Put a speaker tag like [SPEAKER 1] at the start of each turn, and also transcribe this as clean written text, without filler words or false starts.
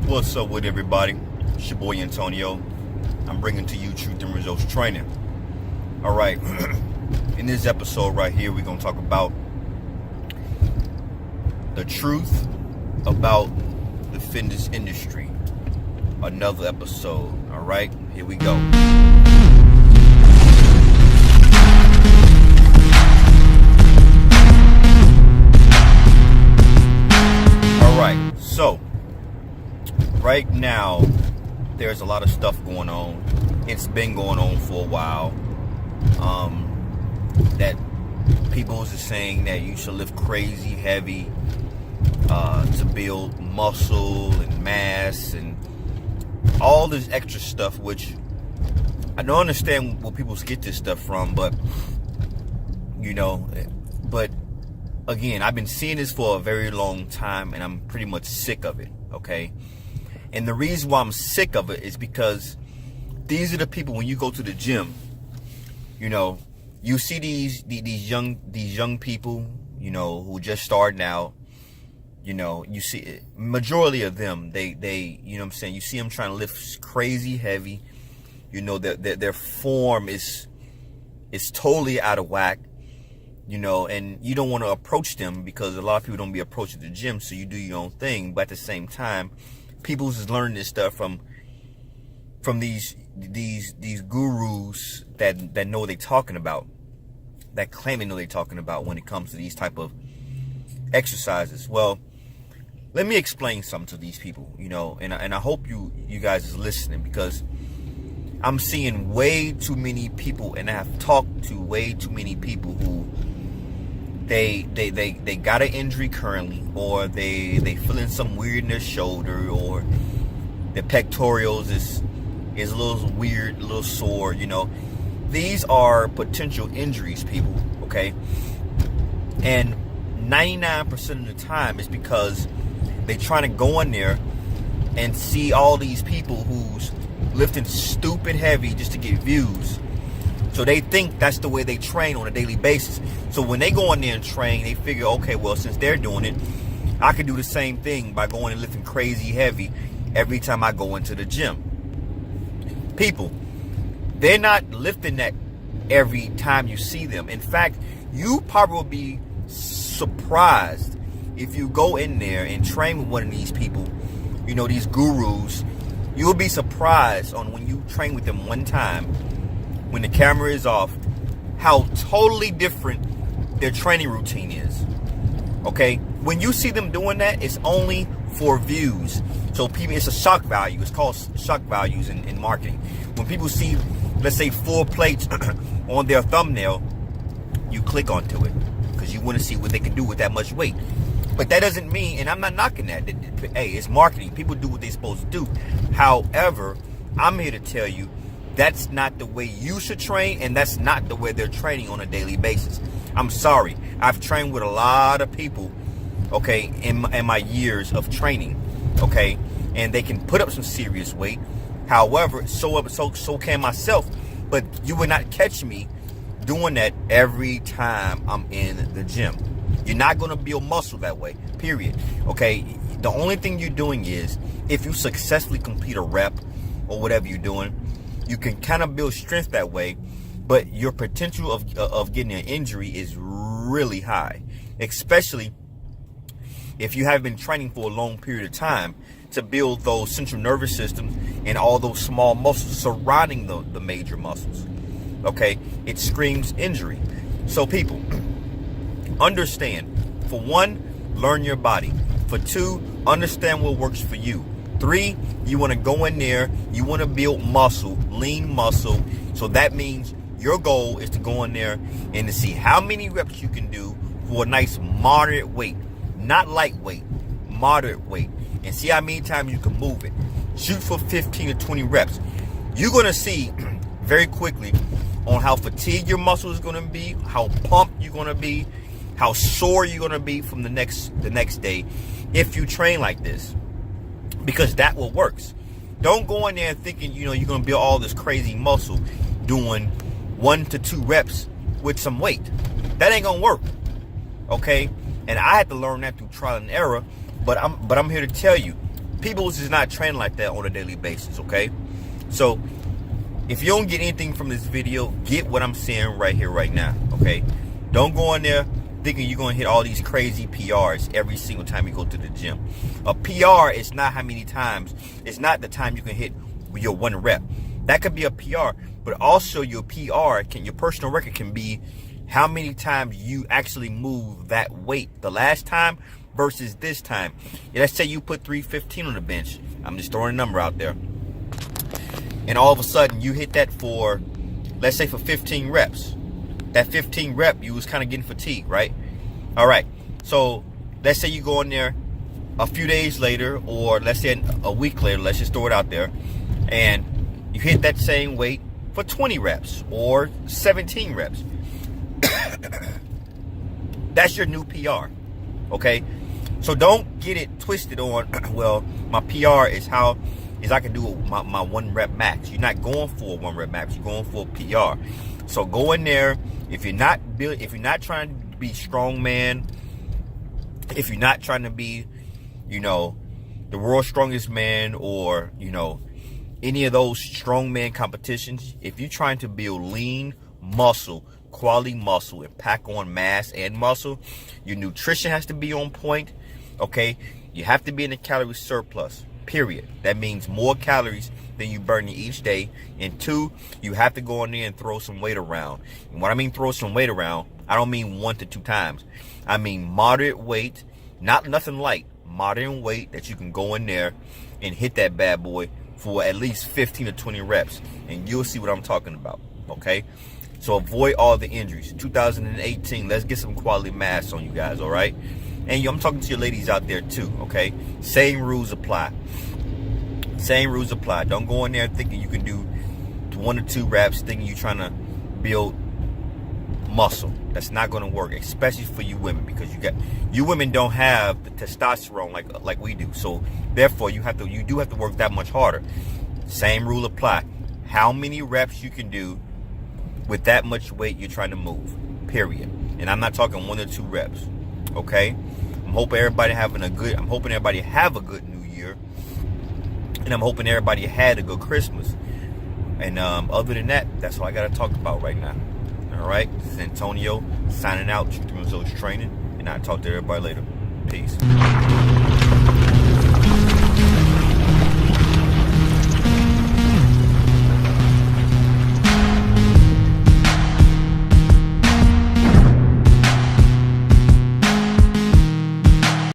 [SPEAKER 1] What's up with everybody? It's your boy Antonio. I'm bringing to you Truth and Results Training. Alright, in this episode right here, we're going to talk about the truth about the fitness industry. Another episode. Alright, here we go. Alright, so right now, there's a lot of stuff going on. It's been going on for a while. That people is saying that you should lift crazy heavy to build muscle and mass and all this extra stuff, which I don't understand where people get this stuff from, but again, I've been seeing this for a very long time and I'm pretty much sick of it, okay? And the reason why I'm sick of it is because these are the people, when you go to the gym, you see these young people, who just starting out, you see majority of them, they you know what I'm saying, you see them trying to lift crazy heavy, their form is totally out of whack, and you don't want to approach them because a lot of people don't be approaching the gym, so you do your own thing. But at the same time, people just learn this stuff from these gurus that know what they're talking about, that claim they know they're talking about when it comes to these type of exercises. Well, let me explain something to these people, and I hope you guys is listening, because I'm seeing way too many people, and I have talked to way too many people who they got an injury currently, or they feeling some weird in their shoulder, or their pectorals is a little weird, a little sore, These are potential injuries, people, okay? And 99% of the time is because they trying to go in there and see all these people who's lifting stupid heavy just to get views. So they think that's the way they train on a daily basis. So when they go in there and train, they figure, okay, well, since they're doing it, I can do the same thing by going and lifting crazy heavy every time I go into the gym. People, they're not lifting that every time you see them. In fact, you probably will be surprised if you go in there and train with one of these people, these gurus. You'll be surprised on when you train with them one time, when the camera is off, how totally different their training routine is. Okay? When you see them doing that, it's only for views. So people, it's a shock value. It's called shock values in marketing. When people see, let's say, 4 plates on their thumbnail, you click onto it because you want to see what they can do with that much weight. But that doesn't mean, and I'm not knocking that. Hey, it's marketing. People do what they're supposed to do. However, I'm here to tell you that's not the way you should train, and that's not the way they're training on a daily basis. I'm sorry. I've trained with a lot of people, okay, in my years of training, okay, and they can put up some serious weight. However, so can myself, but you would not catch me doing that every time I'm in the gym. You're not going to build muscle that way, period. Okay, the only thing you're doing is, if you successfully complete a rep or whatever you're doing, you can kind of build strength that way, but your potential of getting an injury is really high, especially if you have been training for a long period of time to build those central nervous systems and all those small muscles surrounding the major muscles. Okay, it screams injury. So people, understand, for one, learn your body. For 2, understand what works for you. 3, you want to go in there, you want to build muscle, lean muscle. So that means your goal is to go in there and to see how many reps you can do for a nice moderate weight. Not lightweight, moderate weight. And see how many times you can move it. Shoot for 15 to 20 reps. You're going to see very quickly on how fatigued your muscle is going to be, how pumped you're going to be, how sore you're going to be from the next day if you train like this, because that what works. Don't go in there thinking you're going to build all this crazy muscle doing 1 to 2 reps with some weight. That ain't going to work. Okay? And I had to learn that through trial and error, but I'm here to tell you, People is not training like that on a daily basis, okay? So if you don't get anything from this video, get what I'm saying right here, right now, okay? Don't go in there thinking you're going to hit all these crazy PRs every single time you go to the gym. A PR is not how many times. It's not the time you can hit your 1 rep. That could be a PR, but also your PR, your personal record can be how many times you actually move that weight the last time versus this time. Let's say you put 315 on the bench. I'm just throwing a number out there. And all of a sudden you hit that for, let's say for 15 reps. That 15 rep, you was kind of getting fatigued, right? All right. So let's say you go in there a few days later, or let's say a week later, let's just throw it out there, and you hit that same weight for 20 reps or 17 reps. That's your new PR, okay? So don't get it twisted on, well, my PR is I can do my 1 rep max. You're not going for a 1 rep max. You're going for a PR. So go in there. If you're not trying to be strongman, if you're not trying to be, the world's strongest man, or, any of those strongman competitions, if you're trying to build lean muscle, quality muscle, and pack on mass and muscle, your nutrition has to be on point, okay? You have to be in a calorie surplus, period. That means more calories than you burn each day. And 2, you have to go in there and throw some weight around. And when I mean throw some weight around, I don't mean 1 to 2 times. I mean moderate weight, nothing light, moderate weight that you can go in there and hit that bad boy for at least 15 to 20 reps. And you'll see what I'm talking about, okay? So avoid all the injuries. 2018, let's get some quality mass on you guys, all right? And I'm talking to your ladies out there too, okay? Same rules apply. Same rules apply. Don't go in there thinking you can do 1 or 2 reps, thinking you're trying to build muscle. That's not going to work, especially for you women, because you women don't have the testosterone like we do. So therefore, you do have to work that much harder. Same rule apply. How many reps you can do with that much weight you're trying to move, period. And I'm not talking 1 or 2 reps, okay? I'm hoping everybody have a good New Year, and I'm hoping everybody had a good Christmas. And other than that, that's all I got to talk about right now. All right, this is Antonio signing out, Truth Results Training, and I'll talk to everybody later. Peace.